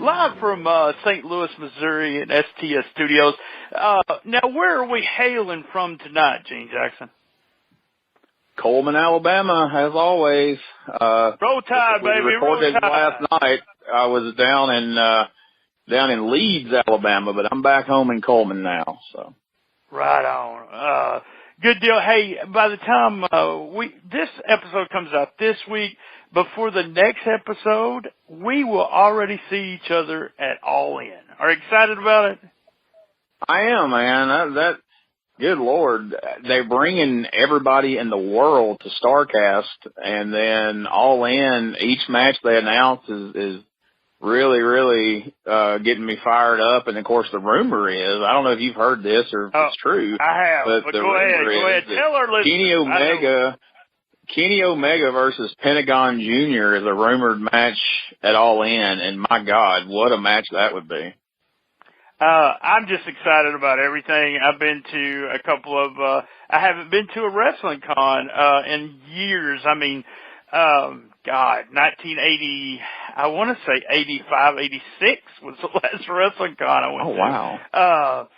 live from St. Louis, Missouri at STS Studios. Now, where are we hailing from tonight, Gene Jackson? Coleman, Alabama, as always. Roll Tide, baby, roll Tide. Last night, I was down in Leeds, Alabama, but I'm back home in Coleman now. So. Right on. Good deal. Hey, by the time this episode comes out this week, before the next episode, we will already see each other at All In. Are you excited about it? I am, man. That good Lord, they're bringing everybody in the world to StarCast, and then All In. Each match they announce is really, really getting me fired up. And of course, the rumor is, I don't know if you've heard this or if it's true. I have, but go ahead. Tell our listeners. Kenny Omega versus Pentagon Jr. is a rumored match at All In, and my God, what a match that would be. I'm just excited about everything. I've been to a couple of, I haven't been to a wrestling con, in years. I mean, God, 1980, I want to say 85, 86 was the last wrestling con I went to. Oh, wow.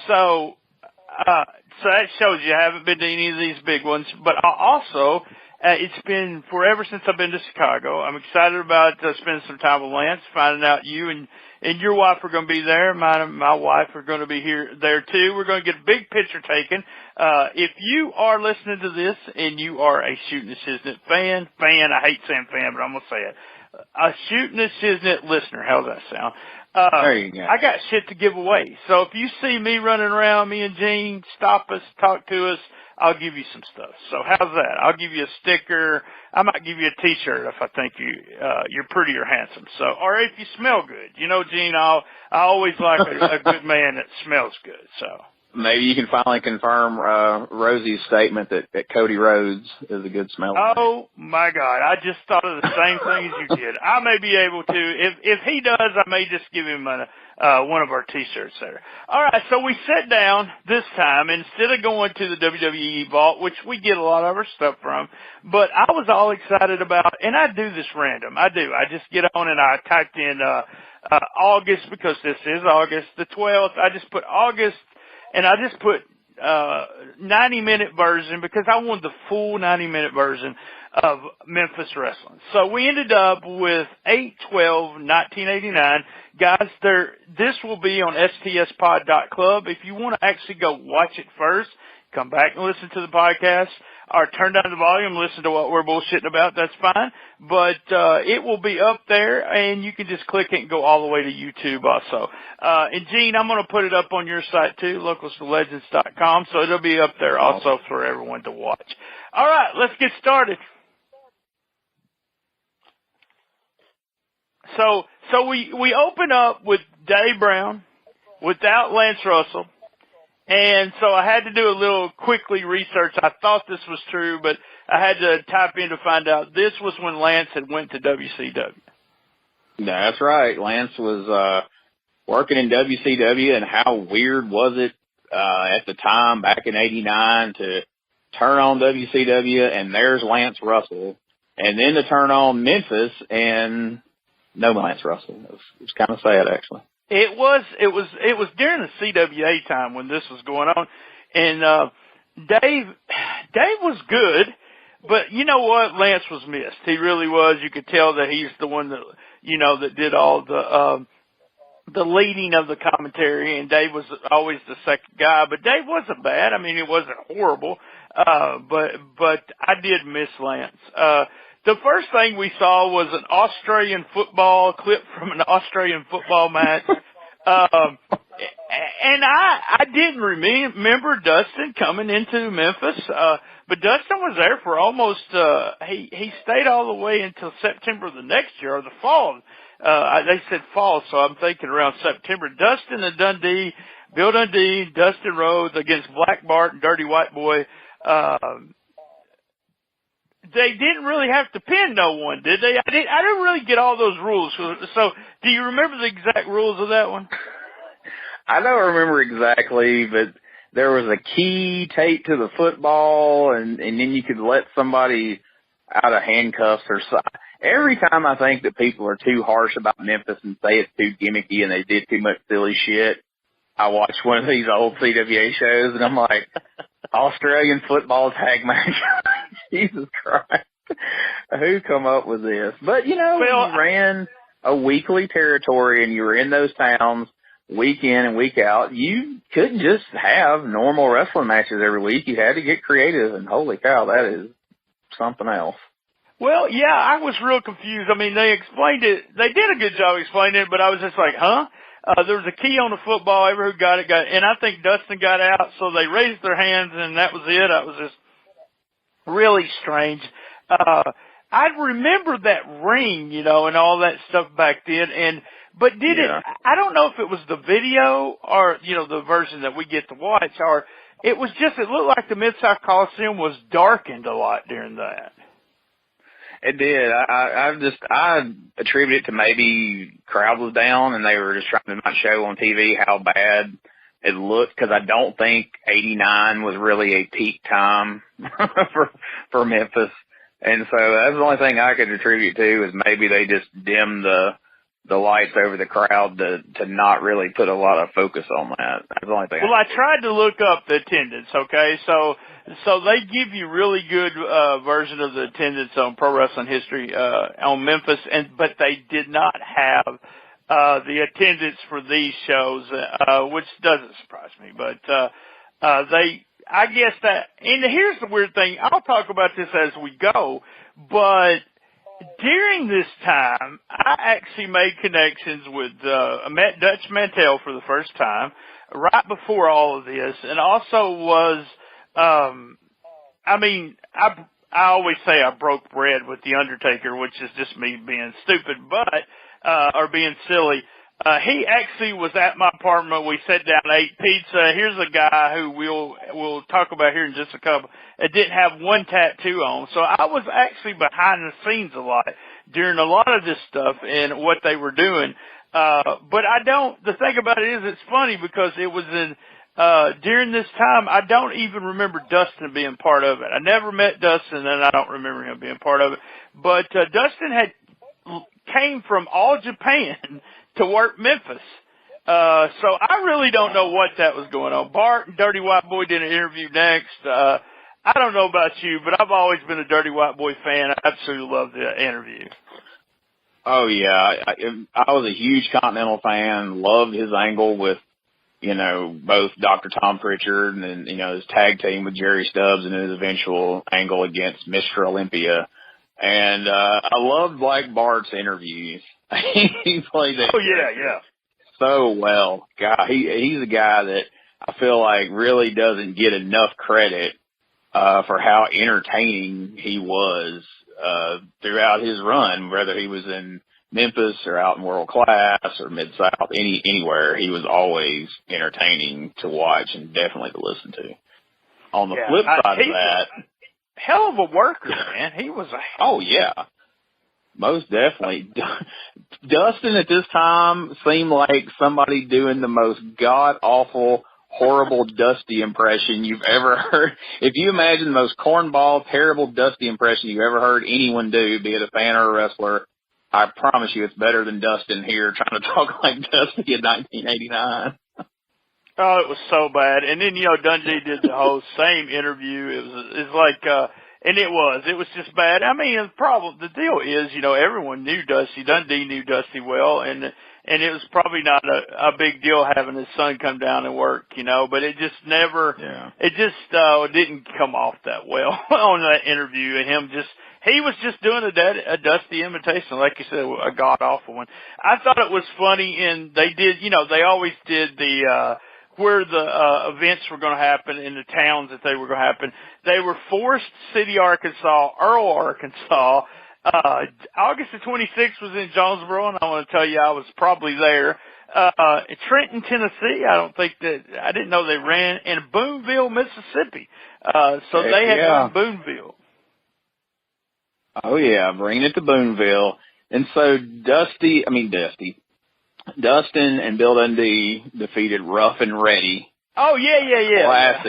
So that shows you I haven't been to any of these big ones, but also, it's been forever since I've been to Chicago. I'm excited about spending some time with Lance, finding out you and your wife are going to be there. My wife are going to be there too. We're going to get a big picture taken. If you are listening to this and you are a Shooting the Shiznit fan, I hate saying fan, but I'm going to say it. A Shooting the Shiznit listener. How's that sound? There you go. I got shit to give away. So if you see me running around, me and Gene, stop us, talk to us, I'll give you some stuff. So how's that? I'll give you a sticker. I might give you a T-shirt if I think you're pretty or handsome. So, or if you smell good. You know, Gene, I always like a good man that smells good. So maybe you can finally confirm Rosie's statement that Cody Rhodes is a good smelling man. Oh my God! I just thought of the same thing as you did. I may be able to. If he does, I may just give him one of our T-shirts there. All right, so we sat down this time instead of going to the WWE Vault, which we get a lot of our stuff from. But I was all excited about, and I do this random. I do. I just get on and I typed in August because this is August the 12th. I just put August, and I just put 90-minute version because I wanted the full 90-minute version of Memphis Wrestling. So we ended up with 8/12/1989. Guys, this will be on stspod.club. If you want to actually go watch it first, come back and listen to the podcast, or turn down the volume, listen to what we're bullshitting about, that's fine. But it will be up there, and you can just click it and go all the way to YouTube also. And, Gene, I'm going to put it up on your site, too, localslegends.com, so it'll be up there also for everyone to watch. All right, let's get started. So we open up with Dave Brown without Lance Russell. And so I had to do a little quickly research. I thought this was true, but I had to type in to find out this was when Lance had went to WCW. That's right. Lance was working in WCW, and how weird was it at the time back in '89 to turn on WCW and there's Lance Russell, and then to turn on Memphis and no Lance Russell. It was kind of sad, actually. It was during the CWA time when this was going on, and Dave was good, but you know what? Lance was missed. He really was. You could tell that he's the one that that did all the leading of the commentary, and Dave was always the second guy. But Dave wasn't bad. I mean, it wasn't horrible, but I did miss Lance. The first thing we saw was an Australian football clip from an Australian football match. And I didn't remember Dustin coming into Memphis, but Dustin was there for almost, he stayed all the way until September of the next year, or the fall. They said fall, so I'm thinking around September. Dustin and Dundee, Bill Dundee, Dustin Rhodes against Black Bart and Dirty White Boy, they didn't really have to pin no one, did they? I didn't really get all those rules. So, do you remember the exact rules of that one? I don't remember exactly, but there was a key taped to the football, and then you could let somebody out of handcuffs or something. every time I think that people are too harsh about Memphis and say it's too gimmicky and they did too much silly shit, I watch one of these old CWA shows and I'm like, Australian football tag match. Jesus Christ. Who come up with this? But, you know, you ran a weekly territory and you were in those towns week in and week out. You couldn't just have normal wrestling matches every week. You had to get creative, and holy cow, that is something else. Well, yeah, I was real confused. I mean, they explained it. They did a good job explaining it, but I was just like, huh? There was a key on the football. Everyone who got it, and I think Dustin got out, so they raised their hands, and that was it. That was just really strange. I remember that ring, you know, and all that stuff back then, but did it, I don't know if it was the video or, you know, the version that we get to watch, or it was just, it looked like the Mid-South Coliseum was darkened a lot during that. It did. I attribute it to maybe crowd was down and they were just trying to not show on TV how bad it looked, because I don't think 89 was really a peak time for Memphis. And so that's the only thing I could attribute to, is maybe they just dimmed the lights over the crowd to not really put a lot of focus on that. That's the only thing. Well, I tried to look up the attendance, okay? So they give you really good version of the attendance on Pro Wrestling History on Memphis, but they did not have the attendance for these shows, which doesn't surprise me. But I guess that, and here's the weird thing, I'll talk about this as we go, but during this time, I actually made connections with, I met Dutch Mantell for the first time, right before all of this, and also was, I mean, I always say I broke bread with The Undertaker, which is just me being stupid, or being silly. He actually was at my apartment. We sat down and ate pizza. Here's a guy who we'll talk about here in just a couple. It didn't have one tattoo on. So I was actually behind the scenes a lot during a lot of this stuff and what they were doing. But the thing about it is it's funny because it was during this time, I don't even remember Dustin being part of it. I never met Dustin and I don't remember him being part of it. But, Dustin came from all Japan to work Memphis. So I really don't know what that was going on. Bart and Dirty White Boy did an interview next. I don't know about you, but I've always been a Dirty White Boy fan. I absolutely love the interview. Oh, yeah. I was a huge Continental fan, loved his angle with, you know, both Dr. Tom Pritchard and then, you know, his tag team with Jerry Stubbs and his eventual angle against Mr. Olympia. And I loved Black Bart's interviews. He played that so well. God, he's a guy that I feel like really doesn't get enough credit for how entertaining he was throughout his run, whether he was in Memphis or out in World Class or Mid-South, anywhere. He was always entertaining to watch and definitely to listen to. On the flip side of that, hell of a worker, man. He was oh, yeah. Most definitely. Dustin at this time seemed like somebody doing the most god-awful, horrible Dusty impression you've ever heard. If you imagine the most cornball, terrible Dusty impression you've ever heard anyone do, be it a fan or a wrestler, I promise you it's better than Dustin here trying to talk like Dusty in 1989. Oh, it was so bad. And then, you know, Dundee did the whole same interview. It was like, and it was just bad. I mean, the deal is, you know, everyone knew Dusty. Dundee knew Dusty well, and it was probably not a big deal having his son come down and work, you know, but it just didn't come off that well on that interview. And he was just doing a Dusty imitation, like you said, a god-awful one. I thought it was funny, and they did, you know, they always did where the events were going to happen in the towns that they were going to happen. They were Forest City, Arkansas, Earl, Arkansas. August the 26th was in Jonesboro, and I want to tell you I was probably there. Trenton, Tennessee, I didn't know they ran, and Boonville, Mississippi. So they had done Boonville. Oh, yeah, bringing it to Boonville. And so Dustin and Bill Dundee defeated Rough and Ready. Oh, yeah.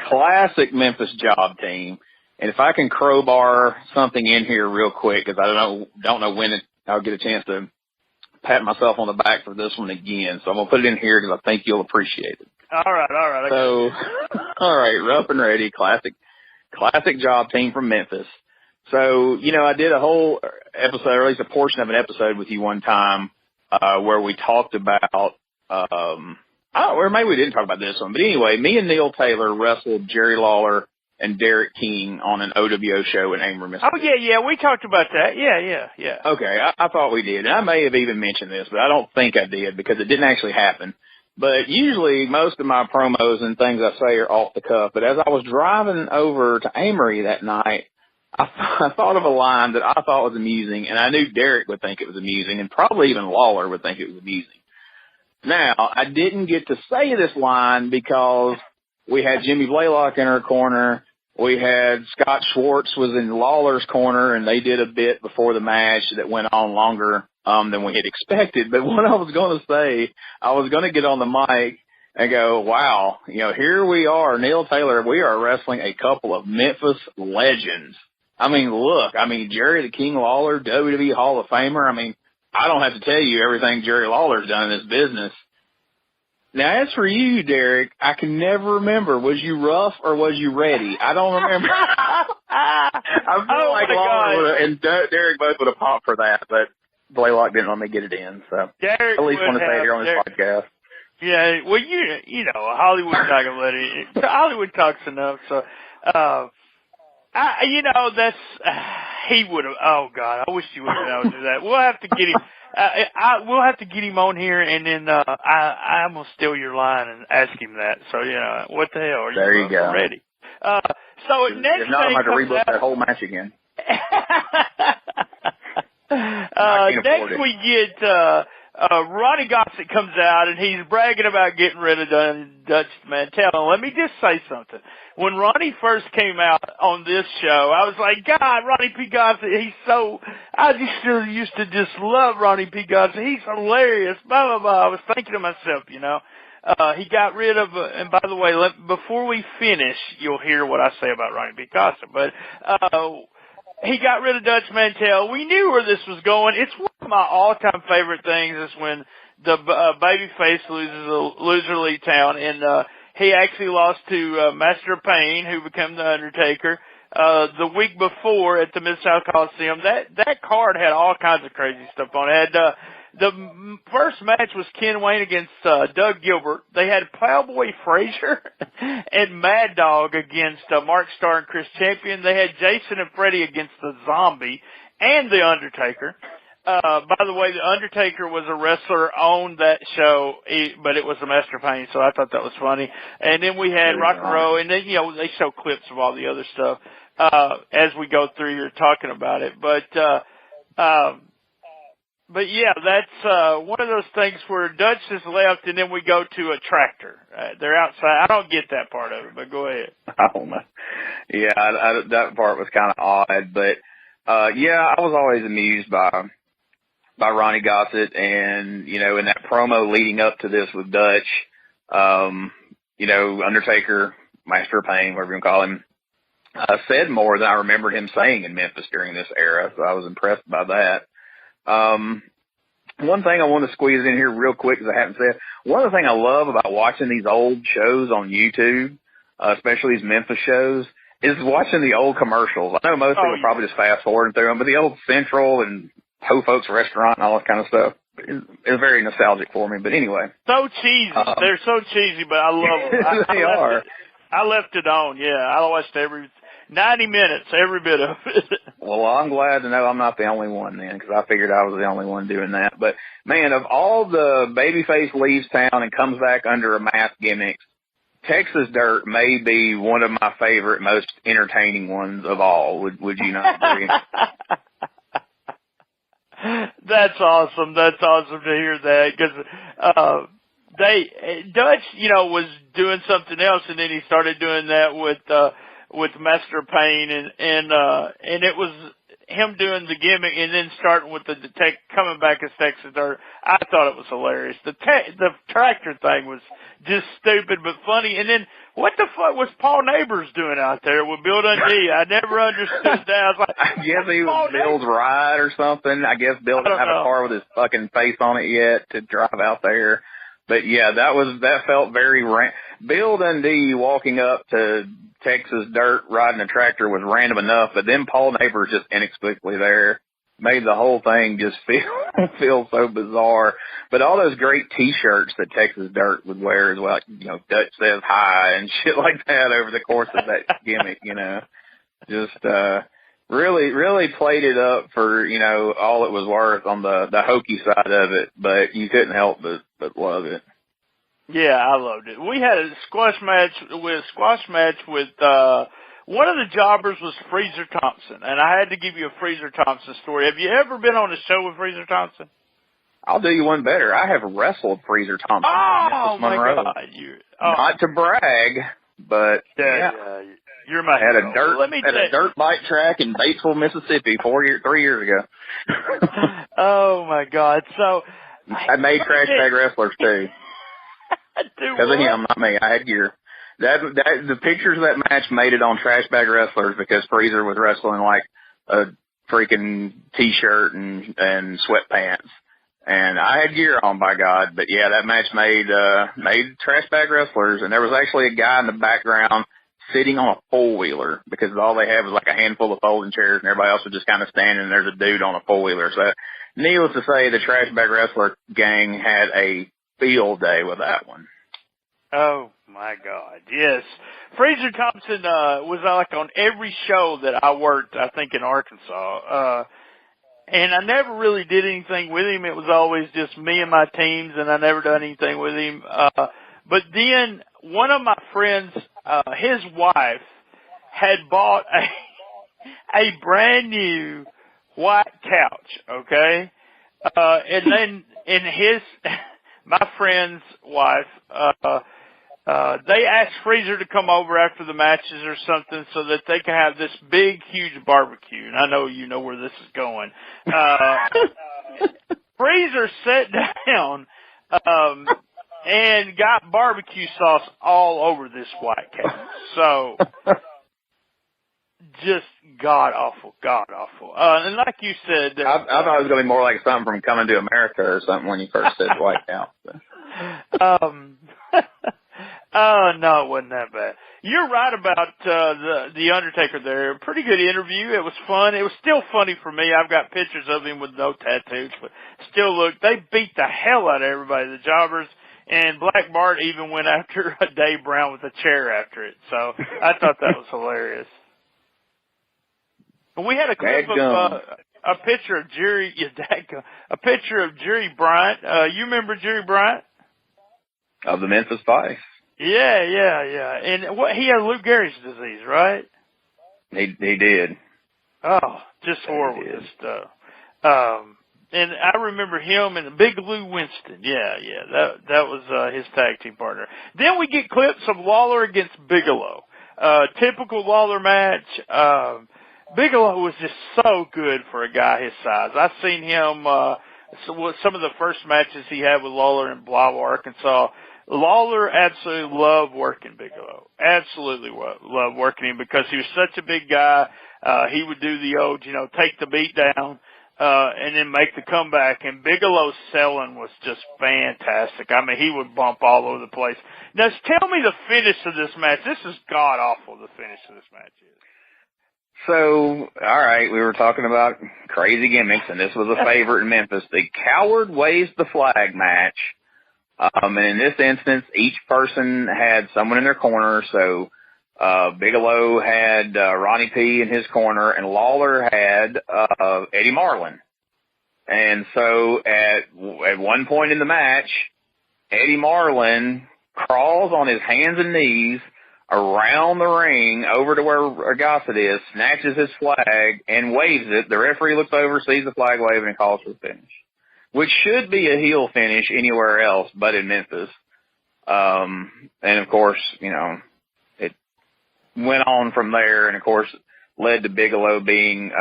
Classic Memphis job team. And if I can crowbar something in here real quick, because I don't know when I'll get a chance to pat myself on the back for this one again. So I'm going to put it in here because I think you'll appreciate it. All right. So, all right, Rough and Ready, classic job team from Memphis. So, I did a whole episode, or at least a portion of an episode with you one time, where we talked about, or maybe we didn't talk about this one, but anyway, me and Neil Taylor wrestled Jerry Lawler and Derek King on an OWO show in Amory, Mississippi. Oh, yeah, we talked about that. Yeah. Okay, I thought we did. And I may have even mentioned this, but I don't think I did because it didn't actually happen. But usually most of my promos and things I say are off the cuff. But as I was driving over to Amory that night, I thought of a line that I thought was amusing, and I knew Derek would think it was amusing, and probably even Lawler would think it was amusing. Now, I didn't get to say this line because we had Jimmy Blaylock in our corner. We had Scott Schwartz was in Lawler's corner, and they did a bit before the match that went on longer than we had expected. But what I was going to say, I was going to get on the mic and go, wow, here we are, Neil Taylor, we are wrestling a couple of Memphis legends. I mean, look, Jerry the King Lawler, WWE Hall of Famer. I don't have to tell you everything Jerry Lawler's done in this business. Now, as for you, Derek, I can never remember. Was you rough or was you ready? I don't remember. I feel like Lawler and Derek both would have popped for that, but Blaylock didn't let me get it in. So Derek at least want to say it here on this podcast. Yeah, well, Hollywood's not going to let it. Hollywood talks enough. So, he would have. Oh God, I wish he would have been able to do that. We'll have to get him. We'll have to get him on here, and then I'm gonna steal your line and ask him that. So what the hell? Are there you go. Ready? So next if not, I'm thing going to rebook that whole match again. Next we get Ronnie Gossett comes out, and he's bragging about getting rid of Dutch Mantell. And let me just say something. When Ronnie first came out on this show, I was like, God, Ronnie P. Gossett, I just used to just love Ronnie P. Gossett. He's hilarious, blah, blah, blah. I was thinking to myself, he got rid of, and by the way, before we finish, you'll hear what I say about Ronnie P. Gossett, but, he got rid of Dutch Mantell. We knew where this was going. It's one of my all-time favorite things is when the babyface loses a loser leave town, and he actually lost to Master of Pain, who became the Undertaker, the week before at the Mid-South Coliseum. That card had all kinds of crazy stuff on it. It had, the first match was Ken Wayne against Doug Gilbert. They had Plowboy Frazier and Mad Dog against Mark Starr and Chris Champion. They had Jason and Freddie against the Zombie and the Undertaker. By the way, the Undertaker was a wrestler on that show, but it was a Master Pain, so I thought that was funny. And then we had Rock and Roll, and then they show clips of all the other stuff as we go through here talking about it. But yeah, that's one of those things where Dutch is left, and then we go to a tractor. They're outside. I don't get that part of it, but go ahead. I don't know. Yeah, that part was kind of odd, but I was always amused by Ronnie Gossett, and in that promo leading up to this with Dutch, Undertaker, Master of Pain, whatever you call him, said more than I remembered him saying in Memphis during this era, so I was impressed by that. One thing I want to squeeze in here real quick, because I haven't said, one of the things I love about watching these old shows on YouTube, especially these Memphis shows, is watching the old commercials. I know most people probably just fast forwarding through them, but the old Central and Ho Folks Restaurant and all that kind of stuff is very nostalgic for me. But anyway. So cheesy. They're so cheesy, but I love them. They are. I left it on, I watched 90 minutes, every bit of it. Well, I'm glad to know I'm not the only one then, because I figured I was the only one doing that. But, man, of all the babyface leaves town and comes back under a mask gimmicks, Texas Dirt may be one of my favorite, most entertaining ones of all. Would you not agree? That's awesome. That's awesome to hear that, because Dutch, was doing something else, and then he started doing that with Master Pain, and it was him doing the gimmick and then starting with the coming back as Texas Dirt, I thought it was hilarious. The tractor thing was just stupid but funny. And then what the fuck was Paul Neighbors doing out there with Bill Dundee? I never understood that. I was like, I guess he was Bill's ride or something. I guess Bill didn't have a car with his fucking face on it yet to drive out there. But yeah, that felt very Bill Dundee walking up to Texas Dirt riding a tractor was random enough, but then Paul Neighbors just inexplicably there made the whole thing just feel so bizarre. But all those great T-shirts that Texas Dirt would wear as well, like, you know, Dutch says hi and shit like that over the course of that gimmick, you know, just really played it up for, you know, all it was worth on the hokey side of it. But you couldn't help but love it. Yeah, I loved it. We had a squash match with one of the jobbers was Freezer Thompson, and I had to give you a Freezer Thompson story. Have you ever been on a show with Freezer Thompson? I'll do you one better. I have wrestled Freezer Thompson. Oh my Monroe. God! Not to brag, but yeah. You're my at hero. a dirt bike track in Batesville, Mississippi, 3 years ago. Oh my God! So I made trash bag wrestlers too. Because of him, not me. I had gear. The pictures of that match made it on Trash Bag Wrestlers because Freezer was wrestling like a freaking T-shirt and sweatpants. And I had gear on, by God. But yeah, that match made Trash Bag Wrestlers. And there was actually a guy in the background sitting on a four-wheeler because all they had was like a handful of folding chairs and everybody else was just kind of standing and there's a dude on a four-wheeler. So needless to say, the Trash Bag Wrestler gang had a field day with that one. Oh my God, yes. Freezer Thompson was like on every show that I worked, I think in Arkansas. And I never really did anything with him. It was always just me and my teams, and I never done anything with him. But then one of my friends, his wife, had bought a brand new white couch, okay? And then my friend's wife, they asked Freezer to come over after the matches or something so that they could have this big, huge barbecue. And I know you know where this is going. Freezer sat down and got barbecue sauce all over this white couch. So just god-awful. And like you said... I thought it was going to be more like something from Coming to America or something when you first said white couch. Oh, no, it wasn't that bad. You're right about the Undertaker there. Pretty good interview. It was fun. It was still funny for me. I've got pictures of him with no tattoos, but still, look, they beat the hell out of everybody, the jobbers, and Black Bart even went after Dave Brown with a chair after it. So I thought that was hilarious. But we had a clip of a picture of Jerry Bryant. You remember Jerry Bryant? Of the Memphis Vice. Yeah. And he had Lou Gehrig's disease, right? He did. Oh, just horrible stuff. And I remember him and Big Lou Winston. Yeah. That was his tag team partner. Then we get clips of Lawler against Bigelow. Typical Lawler match. Bigelow was just so good for a guy his size. I've seen him some of the first matches he had with Lawler in Blythe, Arkansas. Lawler absolutely loved working Bigelow. Absolutely loved working him because he was such a big guy. He would do the old, take the beat down, and then make the comeback. And Bigelow's selling was just fantastic. I mean, he would bump all over the place. Now, tell me the finish of this match. This is god-awful, the finish of this match is. So, all right, we were talking about crazy gimmicks, and this was a favorite in Memphis. The Coward Waves the Flag match. And in this instance, each person had someone in their corner. So Bigelow had Ronnie P in his corner, and Lawler had Eddie Marlin. And so at one point in the match, Eddie Marlin crawls on his hands and knees around the ring over to where Gossett is, snatches his flag, and waves it. The referee looks over, sees the flag waving, and calls for the finish, which should be a heel finish anywhere else but in Memphis. And, of course, it went on from there and, of course, led to Bigelow being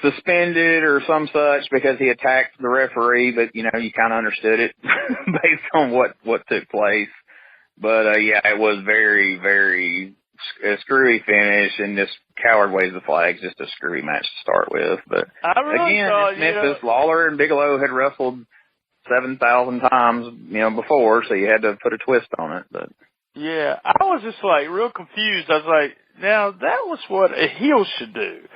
suspended or some such because he attacked the referee, but, you know, you kind of understood it based on what took place. But, yeah, it was very, very a screwy finish, and this coward waves the flag, just a screwy match to start with. But, again, it's Memphis. Lawler and Bigelow had wrestled 7,000 times, you know, before, so you had to put a twist on it. But yeah, I was just like real confused. I was like, now that was what a heel should do.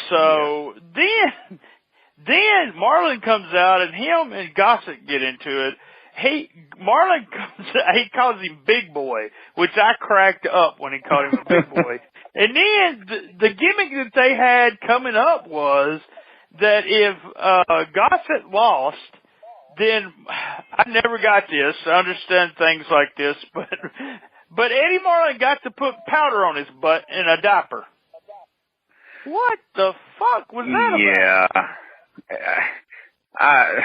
So then Marlon comes out, and him and Gossett get into it. Marlon he calls him Big Boy, which I cracked up when he called him a Big Boy. And then the gimmick that they had coming up was that if Gossett lost, then I never got this. I understand things like this, but Eddie Marlin got to put powder on his butt in a diaper. What the fuck was that about? Yeah.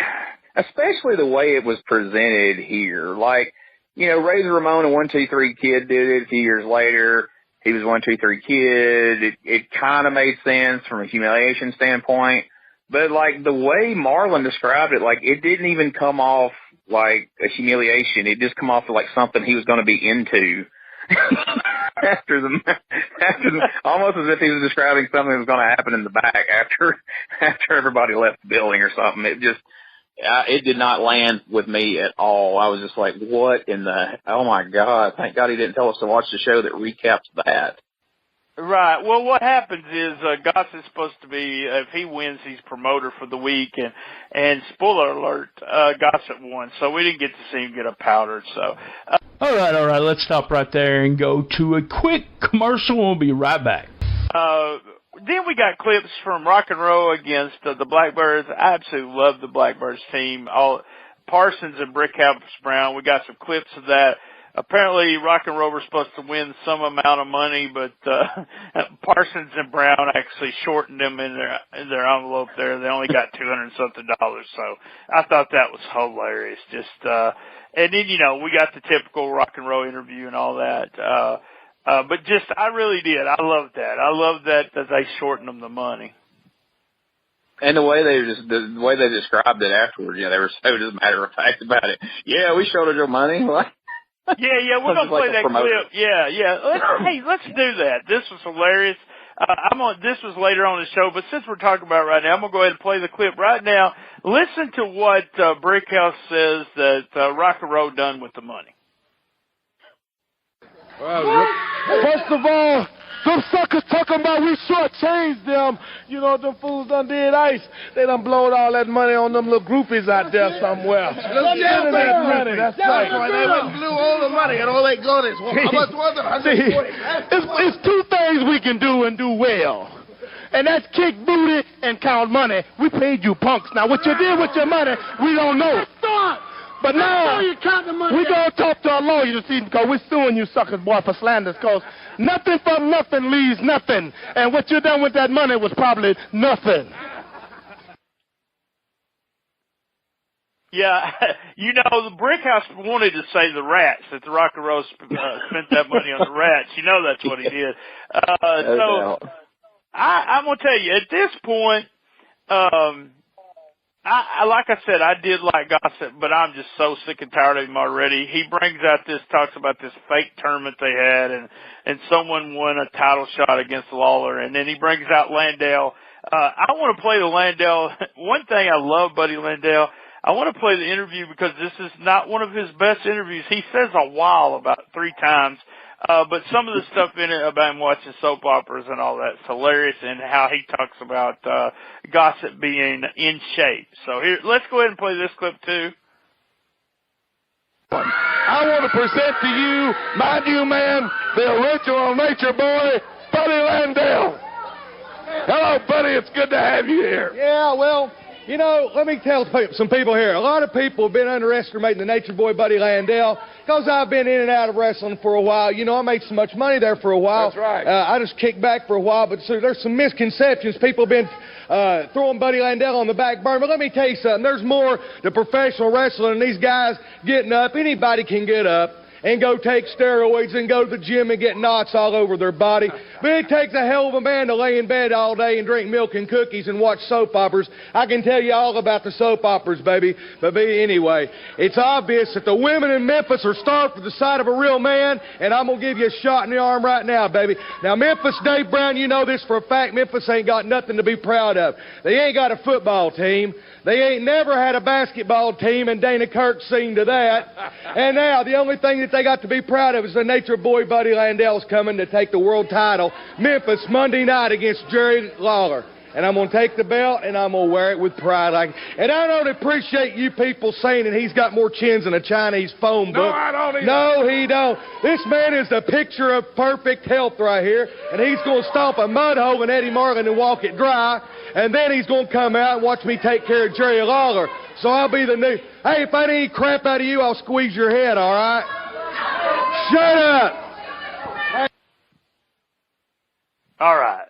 Especially the way it was presented here. Like, you know, Razor Ramon and 1-2-3 Kid did it a few years later. He was 1-2-3 Kid. It kind of made sense from a humiliation standpoint. But, like, the way Marlon described it, like, it didn't even come off like a humiliation. It just come off like something he was going to be into. after almost as if he was describing something that was going to happen in the back after everybody left the building or something. It did not land with me at all. I was just like, what in the, oh my God, thank God he didn't tell us to watch the show that recaps that. Right. Well, what happens is Gossett's supposed to be, if he wins, he's promoter for the week, and spoiler alert, Gossett won, so we didn't get to see him get a powder. So, all right, let's stop right there and go to a quick commercial. We'll be right back. Then we got clips from Rock and Roll against the Blackbirds. I absolutely love the Blackbirds team. All Parsons and Brickhouse Brown. We got some clips of that. Apparently, Rock and Roll were supposed to win some amount of money, but Parsons and Brown actually shortened them in their envelope there. They only got $200-something. So I thought that was hilarious. And then, you know, we got the typical Rock and Roll interview and all that. But I really did. I loved that. I loved that they shortened them the money. And the way they described it afterwards, you know, they were so just matter of fact about it. Yeah, we shorted your money. Yeah, we're gonna play that clip. Yeah. Let's do that. This was hilarious. This was later on in the show, but since we're talking about it right now, I'm gonna go ahead and play the clip right now. Listen to what Brickhouse says that Rock and Roll done with the money. Well, first of all, them suckers talking about we shortchanged them. You know, them fools done did ice. They done blowed all that money on them little groupies out there somewhere. That's right. They went and blew all the money and all they got is, how much was it? It's two things we can do and do well. And that's kick booty and count money. We paid you punks. Now, what you did with your money, we don't know. But now, we're going to talk to our lawyer to see, because we're suing you suckers, boy, for slanders, because nothing from nothing leaves nothing. And what you done with that money was probably nothing. Yeah, you know, the Brickhouse wanted to say the rats, that the Rock and Roll spent that money on the rats. You know that's what he did. So, I'm going to tell you, at this point, like I said, I did like Gossett, but I'm just so sick and tired of him already. He talks about this fake tournament they had, and someone won a title shot against Lawler, and then he brings out Landale. I want to play the Landale. One thing I love, Buddy Landale, I want to play the interview because this is not one of his best interviews. He says a while about 3 times. But some of the stuff in it about him watching soap operas and all that's hilarious, and how he talks about Gossett being in shape. So here, let's go ahead and play this clip too. I want to present to you, my new man, the original Nature Boy, Buddy Landale. Hello, Buddy. It's good to have you here. Yeah, well, you know, let me tell some people here. A lot of people have been underestimating the Nature Boy, Buddy Landale, because I've been in and out of wrestling for a while. You know, I made so much money there for a while. That's right. I just kicked back for a while, but so there's some misconceptions. People have been throwing Buddy Landale on the back burner. But let me tell you something. There's more to professional wrestling than these guys getting up. Anybody can get up. and go take steroids and go to the gym and get knots all over their body. But it takes a hell of a man to lay in bed all day and drink milk and cookies and watch soap operas. I can tell you all about the soap operas, baby. But anyway, it's obvious that the women in Memphis are starved for the sight of a real man, and I'm going to give you a shot in the arm right now, baby. Now, Memphis, Dave Brown, you know this for a fact. Memphis ain't got nothing to be proud of. They ain't got a football team. They ain't never had a basketball team, and Dana Kirk's seen to that. And now, the only thing that they got to be proud of is the nature boy Buddy Landell's coming to take the world title, Memphis, Monday night against Jerry Lawler. And I'm going to take the belt, and I'm going to wear it with pride. And I don't appreciate you people saying that he's got more chins than a Chinese phone book. No, I don't either. No, he don't. This man is the picture of perfect health right here, and he's going to stomp a mud hole in Eddie Marlin and walk it dry, and then he's going to come out and watch me take care of Jerry Lawler. So I'll be the new... Hey, if I need crap out of you, I'll squeeze your head, all right? Shut up! All right.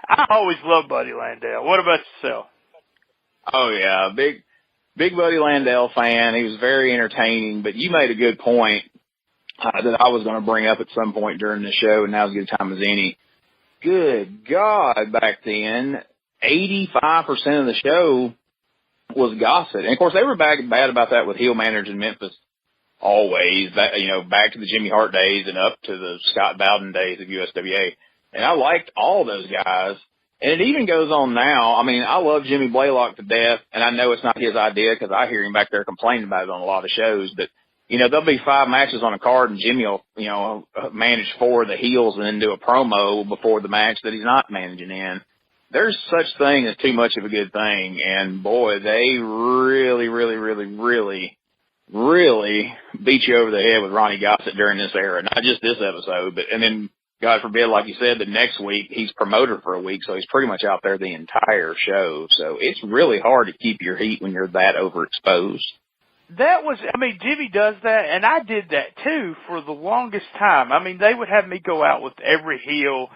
I always loved Buddy Landell. What about yourself? Oh, yeah, big Buddy Landell fan. He was very entertaining, but you made a good point that I was going to bring up at some point during the show, and now's as good a time as any. Good God, back then, 85% of the show was gossip. And, of course, they were bad about that with heel managers in Memphis always, back to the Jimmy Hart days and up to the Scott Bowden days of USWA. And I liked all those guys. And it even goes on now. I mean, I love Jimmy Blaylock to death, and I know it's not his idea because I hear him back there complaining about it on a lot of shows. But, there'll be 5 matches on a card, and Jimmy will, manage 4 of the heels and then do a promo before the match that he's not managing in. There's such thing as too much of a good thing. And, boy, they really, really, really, really, really beat you over the head with Ronnie Gossett during this era. Not just this episode, and then, God forbid, like you said, the next week he's promoter for a week, so he's pretty much out there the entire show. So it's really hard to keep your heat when you're that overexposed. Jimmy does that, and I did that too for the longest time. I mean, they would have me go out with every heel,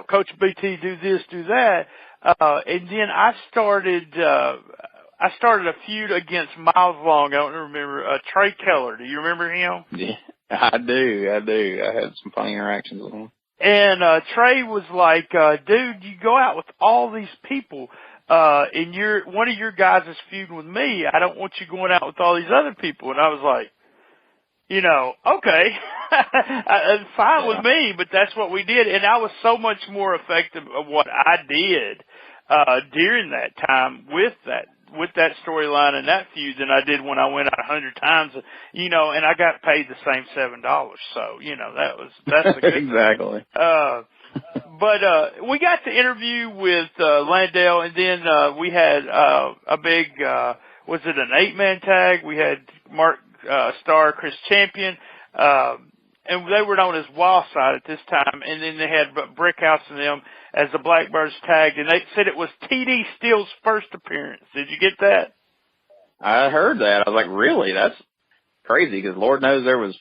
Coach BT, do this, do that, and then I started a feud against Miles Long. I don't remember, Trey Keller. Do you remember him? Yeah. I do. I had some funny interactions with him. And Trey was like, dude, you go out with all these people, and one of your guys is feuding with me. I don't want you going out with all these other people. And I was like, okay, it's fine with me, but that's what we did. And I was so much more effective of what I did during that time with that storyline and that feud than I did when I went out 100 times, and I got paid the same $7. So, that's a good exactly. But we got the interview with Landell, and then we had a big, was it an 8-man tag? We had Mark Starr, Chris Champion, and they were known as Wildside at this time, and then they had Brickhouse and them as the Blackbirds tagged, and they said it was T.D. Steele's first appearance. Did you get that? I heard that. I was like, really? That's crazy, because Lord knows there was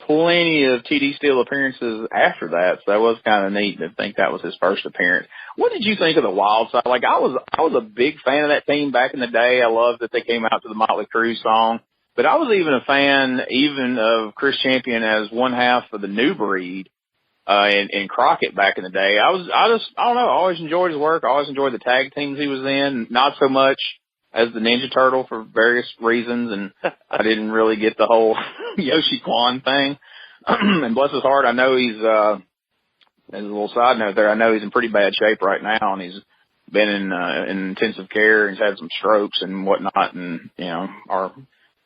plenty of T.D. Steele appearances after that, so that was kind of neat to think that was his first appearance. What did you think of the Wildside? Like, I was a big fan of that team back in the day. I loved that they came out to the Motley Crue song. But I was even a fan of Chris Champion as one half of the New Breed, in Crockett back in the day. I don't know, I always enjoyed his work. I always enjoyed the tag teams he was in, not so much as the Ninja Turtle for various reasons, and I didn't really get the whole Yoshi Kwan thing. And bless his heart, I know he's, as a little side note there, I know he's in pretty bad shape right now, and he's been in intensive care, and he's had some strokes and whatnot, and, our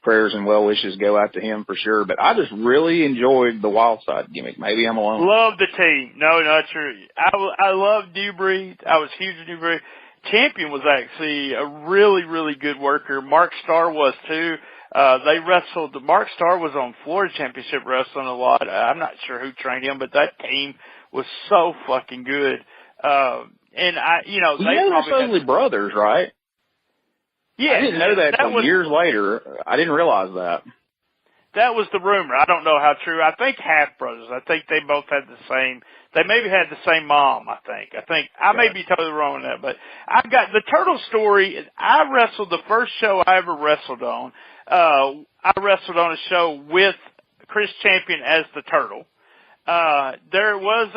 prayers and well wishes go out to him for sure. But I just really enjoyed the Wildside gimmick. Maybe I'm alone. Love the team. No, not true. I love New Breed. I was huge in New Breed. Champion was actually a really, really good worker. Mark Starr was too. They wrestled. Mark Starr was on Florida Championship Wrestling a lot. I'm not sure who trained him, but that team was so fucking good. And they were supposedly brothers, right? Yeah, I didn't know that until years later. I didn't realize that. That was the rumor. I don't know how true. I think half brothers. I think they both had the same. They maybe had the same mom. I think I may be totally wrong on that, but I got the Turtle story. I wrestled the first show I ever wrestled on. I wrestled on a show with Chris Champion as the Turtle. There was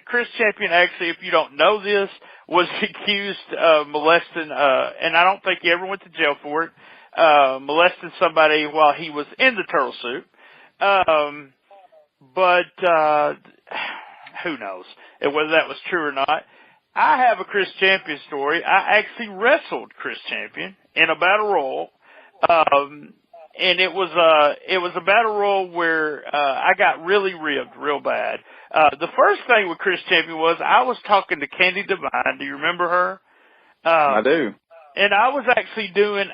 Chris Champion, actually, if you don't know this, was accused of molesting, and I don't think he ever went to jail for it, molesting somebody while he was in the turtle suit. But who knows whether that was true or not. I have a Chris Champion story. I actually wrestled Chris Champion in a battle royal. And it was a battle royal where I got really ribbed real bad. The first thing with Chris Champion was I was talking to Candy Divine. Do you remember her? I do. And I was actually doing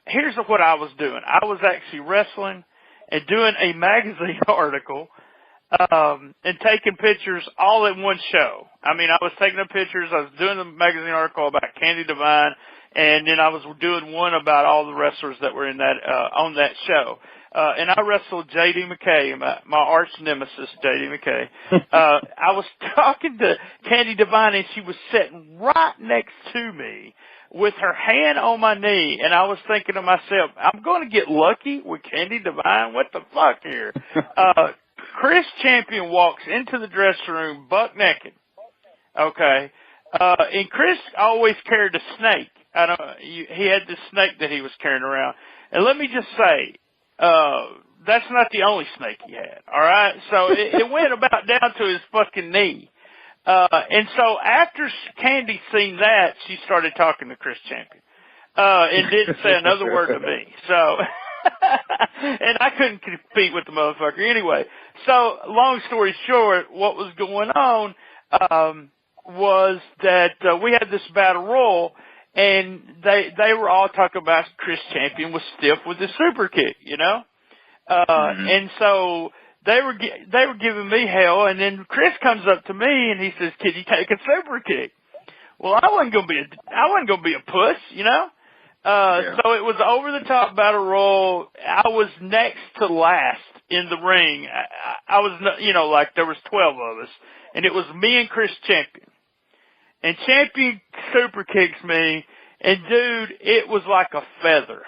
here's what I was doing. I was actually wrestling and doing a magazine article, and taking pictures all in one show. I mean, I was taking the pictures, I was doing the magazine article about Candy Divine, and then I was doing one about all the wrestlers that were in that, on that show. And I wrestled J.D. McKay, my arch nemesis, J.D. McKay. I was talking to Candy Divine, and she was sitting right next to me with her hand on my knee, and I was thinking to myself, I'm going to get lucky with Candy Divine? What the fuck here? Chris Champion walks into the dressing room buck naked. Okay. And Chris always carried a snake. He had this snake that he was carrying around. And let me just say, that's not the only snake he had. All right. So it went about down to his fucking knee. And so after Candy seen that, she started talking to Chris Champion. And didn't say another word to me. So, and I couldn't compete with the motherfucker anyway. So, long story short, what was going on, was that, we had this battle royal, and they were all talking about Chris Champion was stiff with his super kick, you know? And so, they were giving me hell, and then Chris comes up to me and he says, "Can you take a super kick?" Well, I wasn't gonna be a puss, you know? So it was over the top battle royal. I was next to last in the ring. I was, you know, like there was 12 of us, and it was me and Chris Champion. And Champion super kicks me, and dude, it was like a feather.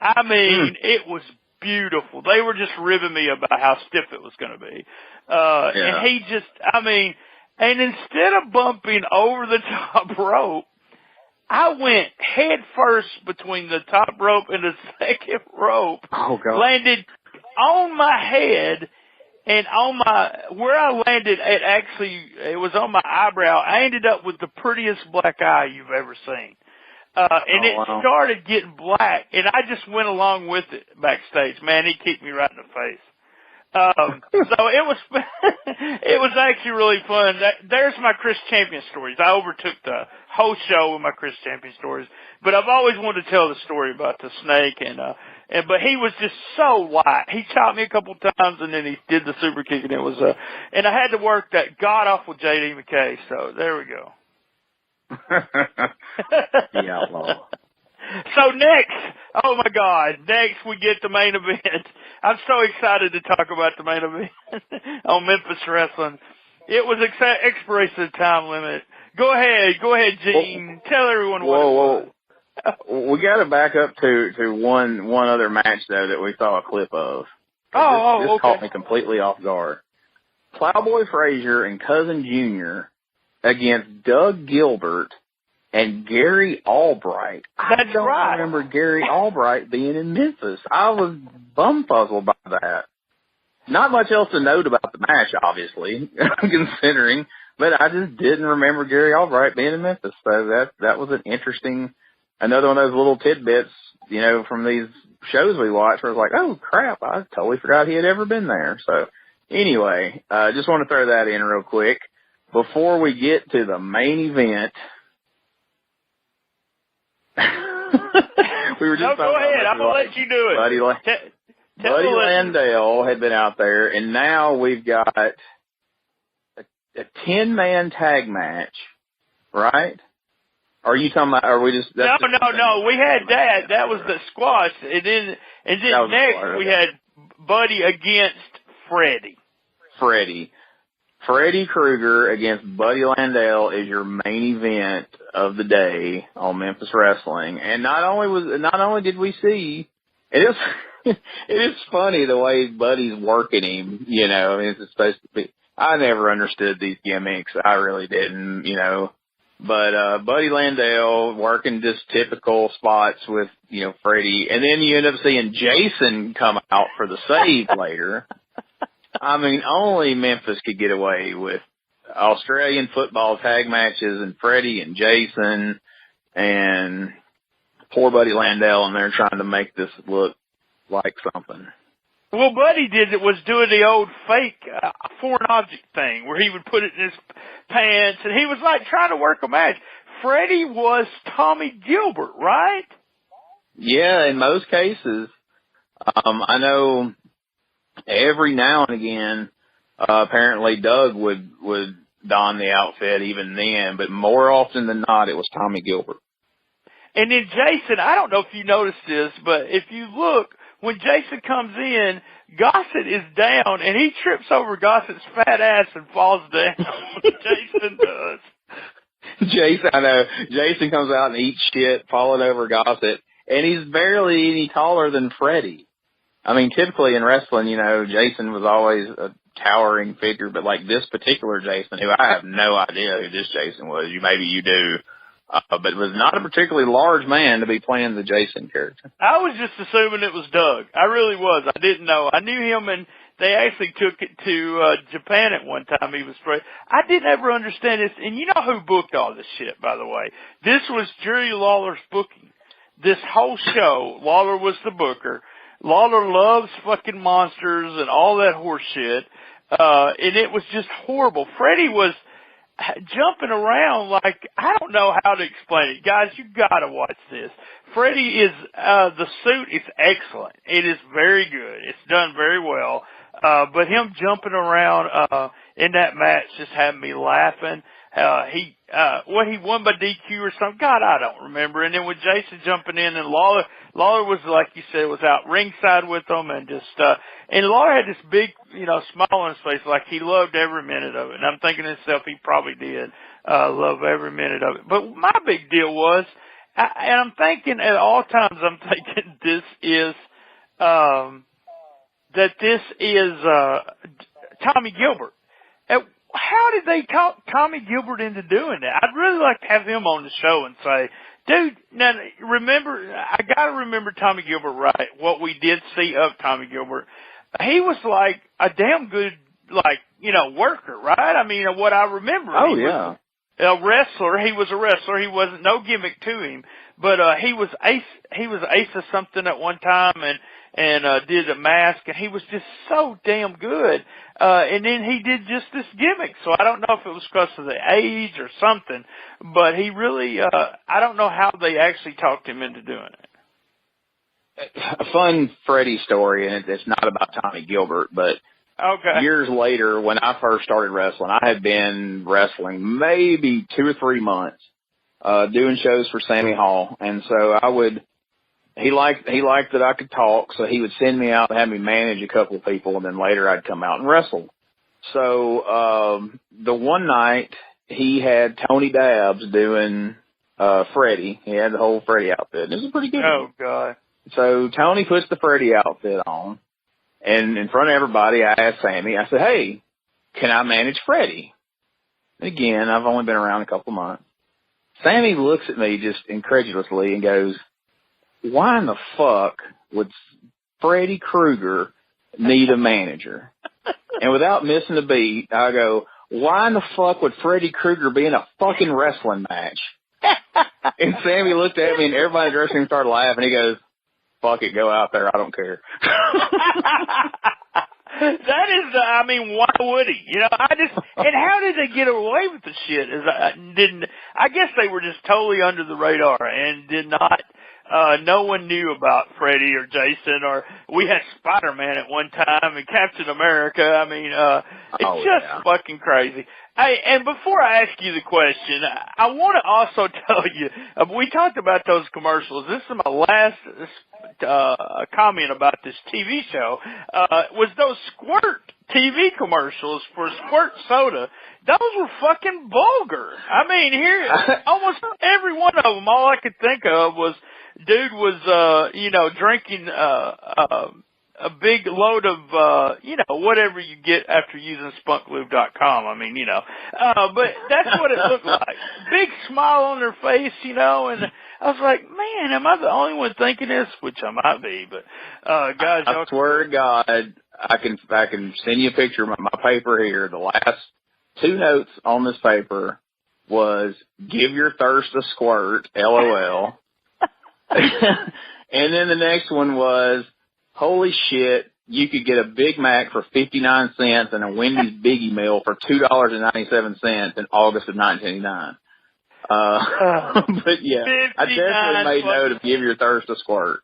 I mean, it was beautiful. They were just ribbing me about how stiff it was going to be. And he just, I mean, and instead of bumping over the top rope, I went head first between the top rope and the second rope. Oh, God. Landed on my head, and where I landed, it was on my eyebrow. I ended up with the prettiest black eye you've ever seen. And it started getting black, and I just went along with it backstage. Man, he kicked me right in the face. So it was actually really fun. There's my Chris Champion stories. I overtook the whole show with my Chris Champion stories, but I've always wanted to tell the story about the snake, but he was just so light. He chopped me a couple times, and then he did the super kick, and it was, and I had to work that god awful J.D. McKay, so there we go. The outlaw. So next we get the main event. I'm so excited to talk about the main event on Memphis Wrestling. It was expiration of time limit. Go ahead, Gene. Tell everyone what it was. We got to back up to one other match though that we saw a clip of. This caught me completely off guard. Plowboy Frazier and Cousin Jr. against Doug Gilbert and Gary Albright. I don't remember Gary Albright being in Memphis. I was bumfuzzled by that. Not much else to note about the match, obviously, considering, but I just didn't remember Gary Albright being in Memphis. So that was an interesting, another one of those little tidbits, you know, from these shows we watched where I was like, oh crap, I totally forgot he had ever been there. So anyway, just want to throw that in real quick. Before we get to the main event, we were just go ahead. I'm going to let you do it. Buddy Landale had been out there, and now we've got a 10-man tag match, right? Are you talking about, are we just... No. We had that. That was the squash. And then next we had Buddy against Freddie. Freddie Krueger against Buddy Landale is your main event of the day on Memphis Wrestling. And not only did we see, it is, It is funny the way Buddy's working him, you know. I mean, it's supposed to be. I never understood these gimmicks. I really didn't, you know. But Buddy Landell working just typical spots with, you know, Freddie. And then you end up seeing Jason come out for the save later. I mean, only Memphis could get away with Australian football tag matches and Freddie and Jason and poor Buddy Landell, and they're trying to make this look like something. Well, Buddy was doing the old fake foreign object thing where he would put it in his pants, and he was like trying to work a match. Freddie was Tommy Gilbert, right? Yeah, in most cases. I know every now and again, apparently Doug would don the outfit even then, but more often than not, it was Tommy Gilbert. And then Jason, I don't know if you noticed this, but if you look, when Jason comes in, Gossett is down, and he trips over Gossett's fat ass and falls down. Jason does. I know. Jason comes out and eats shit, falling over Gossett, and he's barely any taller than Freddie. I mean, typically in wrestling, you know, Jason was always a towering figure, but like this particular Jason, who I have no idea who this Jason was. Maybe you do. But was not a particularly large man to be playing the Jason character. I was just assuming it was Doug. I really was. I didn't know. I knew him, and they actually took it to Japan at one time. He was great. I didn't ever understand this. And you know who booked all this shit, by the way? This was Jerry Lawler's booking. This whole show, Lawler was the booker. Lawler loves fucking monsters and all that horse shit. And it was just horrible. Freddie was jumping around like, I don't know how to explain it. Guys, you gotta watch this. Freddie is, the suit is excellent. It is very good. It's done very well. But him jumping around, in that match just had me laughing. He won by DQ or something. God, I don't remember. And then with Jason jumping in, and Lawler was, like you said, was out ringside with them, and just, and Lawler had this big, you know, smile on his face, like he loved every minute of it. And I'm thinking to myself, he probably did, love every minute of it. But my big deal was, and I'm thinking at all times, I'm thinking this is, that this is, Tommy Gilbert. How did they talk Tommy Gilbert into doing that? I'd really like to have him on the show and say, dude, now remember, I gotta remember Tommy Gilbert right, what we did see of Tommy Gilbert. He was like a damn good, like, you know, worker, right? I mean, what I remember. Oh, yeah. A wrestler. He was a wrestler. He wasn't no gimmick to him, but, he was ace of something at one time, and did a mask, and he was just so damn good. And then he did just this gimmick. So I don't know if it was because of the age or something, but he really, I don't know how they actually talked him into doing it. A fun Freddie story, and it's not about Tommy Gilbert, but okay. Years later, when I first started wrestling, I had been wrestling maybe 2 or 3 months, doing shows for Sammy Hall. And so he liked that I could talk, so he would send me out and have me manage a couple of people, and then later I'd come out and wrestle. So, the one night he had Tony Dabbs doing, Freddie. He had the whole Freddie outfit. It was pretty good. Oh, God. So Tony puts the Freddie outfit on, and in front of everybody, I asked Sammy, I said, hey, can I manage Freddie? And again, I've only been around a couple of months. Sammy looks at me just incredulously and goes, why in the fuck would Freddy Krueger need a manager? And without missing a beat, I go, why in the fuck would Freddy Krueger be in a fucking wrestling match? And Sammy looked at me, and everybody in the dressing room started laughing. He goes, fuck it, go out there, I don't care. That is, I mean, why would he? You know, and how did they get away with the shit? I guess they were just totally under the radar and did not, no one knew about Freddie or Jason, or we had Spider-Man at one time and Captain America. I mean, it's fucking crazy. Hey, and before I ask you the question, I want to also tell you, we talked about those commercials. This is my last comment about this TV show, was those Squirt TV commercials for Squirt Soda. Those were fucking vulgar. I mean, here, almost every one of them, all I could think of was dude was, drinking, a big load of, whatever you get after using spunklube.com. I mean, but that's what it looked like. Big smile on their face, and I was like, man, am I the only one thinking this? Which I might be, but, guys, I swear to God, I can send you a picture of my paper here. The last 2 notes on this paper was, give your thirst a squirt, LOL. And then the next one was, holy shit, you could get a Big Mac for 59 cents and a Wendy's Biggie Meal for $2.97 in August of 1989. But yeah, I definitely made note of give your thirst a squirt.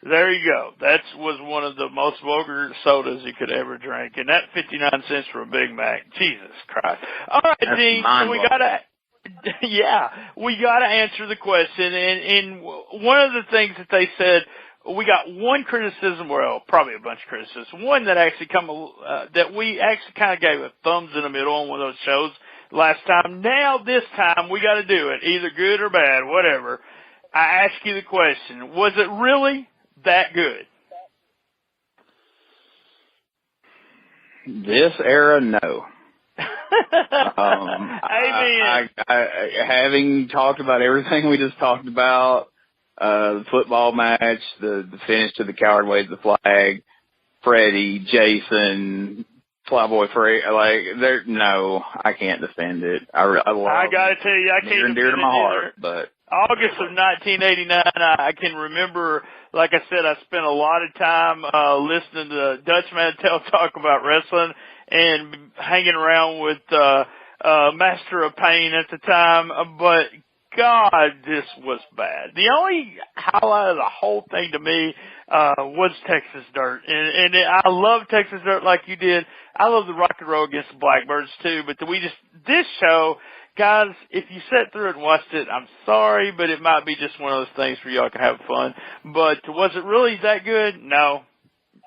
There you go. That was one of the most vulgar sodas you could ever drink. And that 59 cents for a Big Mac. Jesus Christ. All right, Dean, so we gotta answer the question. And one of the things that they said, we got one criticism, well, probably a bunch of criticism. One that actually that we actually kind of gave a thumbs in the middle on one of those shows last time. Now, this time, we got to do it, either good or bad, whatever. I ask you the question, was it really that good? This era, no. Amen. Having talked about everything we just talked about, the football match, the finish to the Coward Waves the Flag, Freddie, Jason, Flyboy Freddy, no, I can't defend it. I gotta tell you, I can't near and dear to my heart, but August of 1989, I can remember, like I said, I spent a lot of time listening to Dutch Mantel talk about wrestling and hanging around with Master of Pain at the time, but God, this was bad. The only highlight of the whole thing to me was Texas Dirt, and I love Texas Dirt like you did. I love the Rock and Roll Against the Blackbirds too. But this show, guys, if you sat through it and watched it, I'm sorry, but it might be just one of those things where y'all can have fun. But was it really that good? No.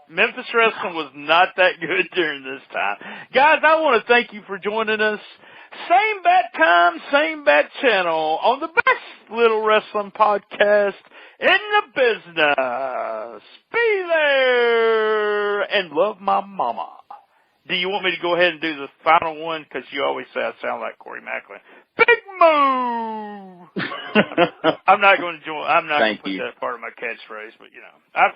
Memphis Wrestling was not that good during this time. Guys, I want to thank you for joining us. Same bat time, same bat channel on the best little wrestling podcast in the business. Be there and love my mama. Do you want me to go ahead and do the final one? Because you always say I sound like Corey Macklin. Big move! I'm not going to join. I'm not going to put that part of my catchphrase, but I